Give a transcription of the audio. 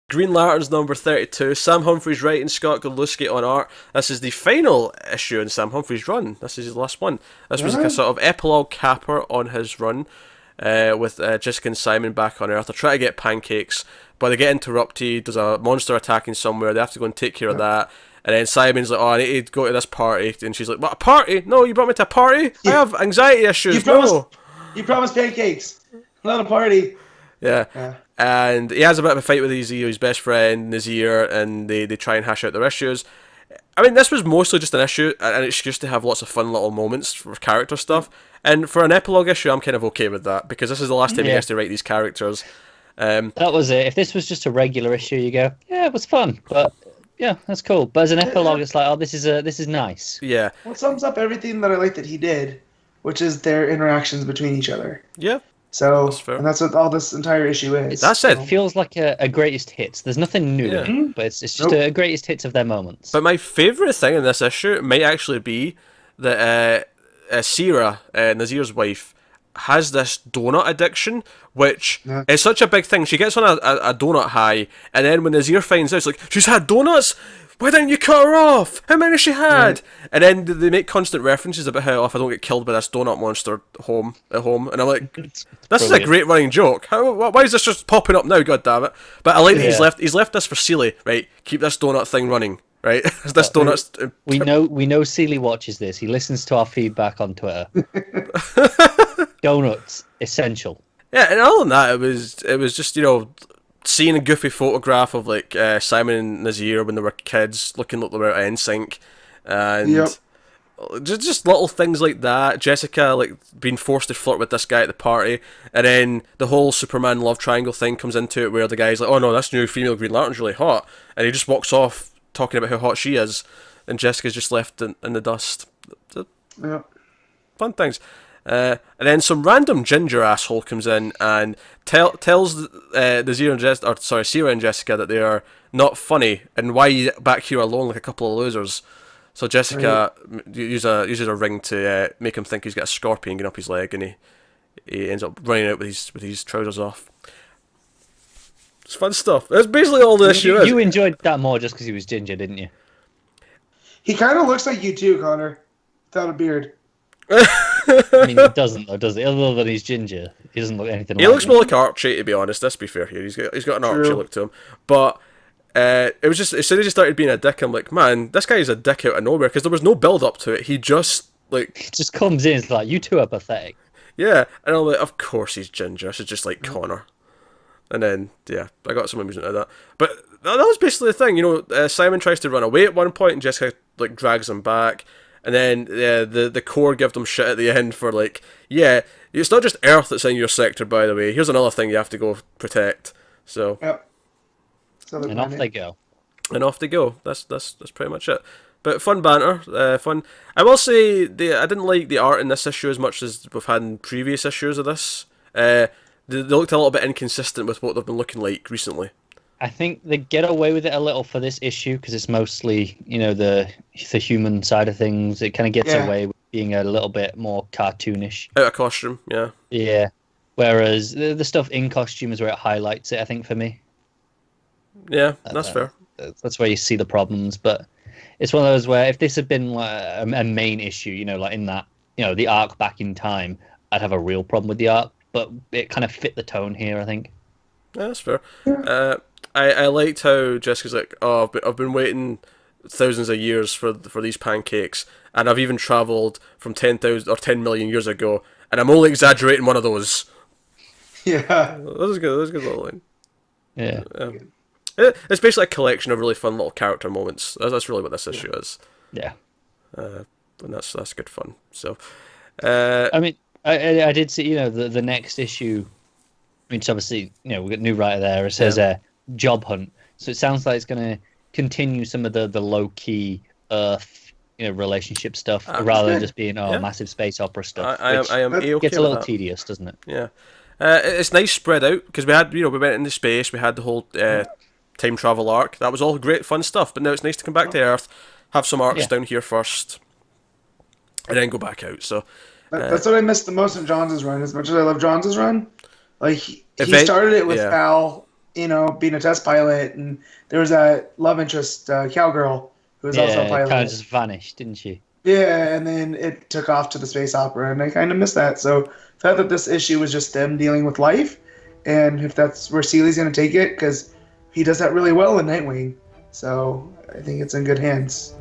Green Lantern's number 32. Sam Humphries writing, Scott Goluski on art. This is the final issue in Sam Humphries' run. This is his last one. This was like a sort of epilogue capper on his run, with Jessica and Simon back on Earth. They try to get pancakes, but they get interrupted. There's a monster attacking somewhere. They have to go and take care of that. And then Simon's like, "Oh, I need to go to this party." And she's like, "What, a party? No, you brought me to a party? I have anxiety issues." You promised pancakes, not a party. Yeah. And he has a bit of a fight with his best friend, Nazir, and they try and hash out their issues. I mean, this was mostly just an issue, and it's just to have lots of fun little moments for character stuff. And for an epilogue issue, I'm kind of okay with that, because this is the last time he has to write these characters. That was it. If this was just a regular issue, you go, yeah, it was fun, but yeah, that's cool. But as an epilogue, it's like, oh, this is nice. Yeah. Well, it sums up everything that I like that he did, which is their interactions between each other. Yeah. So, and that's what all this entire issue is. That's it. It feels like a greatest hits. There's nothing new in it, but it's just a greatest hits of their moments. But my favourite thing in this issue might actually be that Sierra, Nazir's wife, has this donut addiction, which is such a big thing. She gets on a donut high, and then when Nazir finds out, it's like, she's had donuts? Why didn't you cut her off? How many she had? Right. And then they make constant references about how, if I don't get killed by this donut monster at home, and I'm like, this is a great running joke. Why is this just popping up now? God damn it! But I like that he's left this for Seeley, right? Keep this donut thing running, right? This donut's. We know Seeley watches this. He listens to our feedback on Twitter. Donuts essential. Yeah, and other than that, it was just, seeing a goofy photograph of like Simon and Nazir when they were kids, looking like they were at NSYNC, and just little things like that. Jessica like being forced to flirt with this guy at the party, and then the whole Superman love triangle thing comes into it, where the guy's like, "Oh no, this new female Green Lantern's really hot," and he just walks off talking about how hot she is, and Jessica's just left in the dust. Fun things. And then some random ginger asshole comes in and tells Sierra and Jessica that they are not funny, and why you back here alone like a couple of losers. So Jessica uses a ring to make him think he's got a scorpion getting up his leg, and he ends up running out with his trousers off. It's fun stuff. That's basically all the issue is. You enjoyed that more just because he was ginger, didn't you? He kind of looks like you too, Connor, without a beard. I mean, he doesn't though, does he? Other than he's ginger, he doesn't look anything. He looks more like Archie, to be honest. Let's be fair here. He's got an Archie look to him. But it was just, as soon as he started being a dick, I'm like, man, this guy is a dick out of nowhere, because there was no build up to it. He just comes in. It's like, you two are pathetic. Yeah, and I'm like, of course he's ginger. I should just like Connor. And then I got some amusement out of that. But that was basically the thing. Simon tries to run away at one point, and Jessica like drags him back. And then the Corps give them shit at the end for like, it's not just Earth that's in your sector, by the way. Here's another thing you have to go protect. So. Yep. And off they go. And off they go. That's pretty much it. But fun banter, fun. I will say I didn't like the art in this issue as much as we've had in previous issues of this. They looked a little bit inconsistent with what they've been looking like recently. I think they get away with it a little for this issue because it's mostly, the human side of things. It kind of gets away with being a little bit more cartoonish. Out of costume, yeah. Yeah. Whereas the stuff in costume is where it highlights it, I think, for me. Yeah, that's fair. That's where you see the problems. But it's one of those where if this had been like a main issue, like in that, the arc back in time, I'd have a real problem with the arc. But it kind of fit the tone here, I think. Yeah, that's fair. I liked how Jessica's like, oh, I've been waiting thousands of years for these pancakes, and I've even travelled from 10,000 or 10 million years ago, and I'm only exaggerating one of those. Yeah. That was good. That was a good little line. Yeah. It's basically a collection of really fun little character moments. That's really what this issue is. Yeah. And that's good fun. So. I mean, I did see, the next issue. I mean, it's obviously, we've got a new writer there. It says job hunt. So it sounds like it's going to continue some of the low-key Earth, relationship stuff, rather than just being massive space opera stuff. I am A-okay gets a little with that. Tedious, doesn't it? Yeah. It's nice spread out, because we had, we went into space, we had the whole time travel arc. That was all great fun stuff, but now it's nice to come back to Earth, have some arcs down here first, and then go back out. So that's what I missed the most in Johns' run. As much as I love Johns' run, like he started it with Al being a test pilot, and there was that love interest cowgirl who was also a pilot. Kind of just vanished, didn't she? Yeah, and then it took off to the space opera, and I kind of missed that. So I thought that this issue was just them dealing with life, and if that's where Seeley's going to take it, because he does that really well in Nightwing. So I think it's in good hands.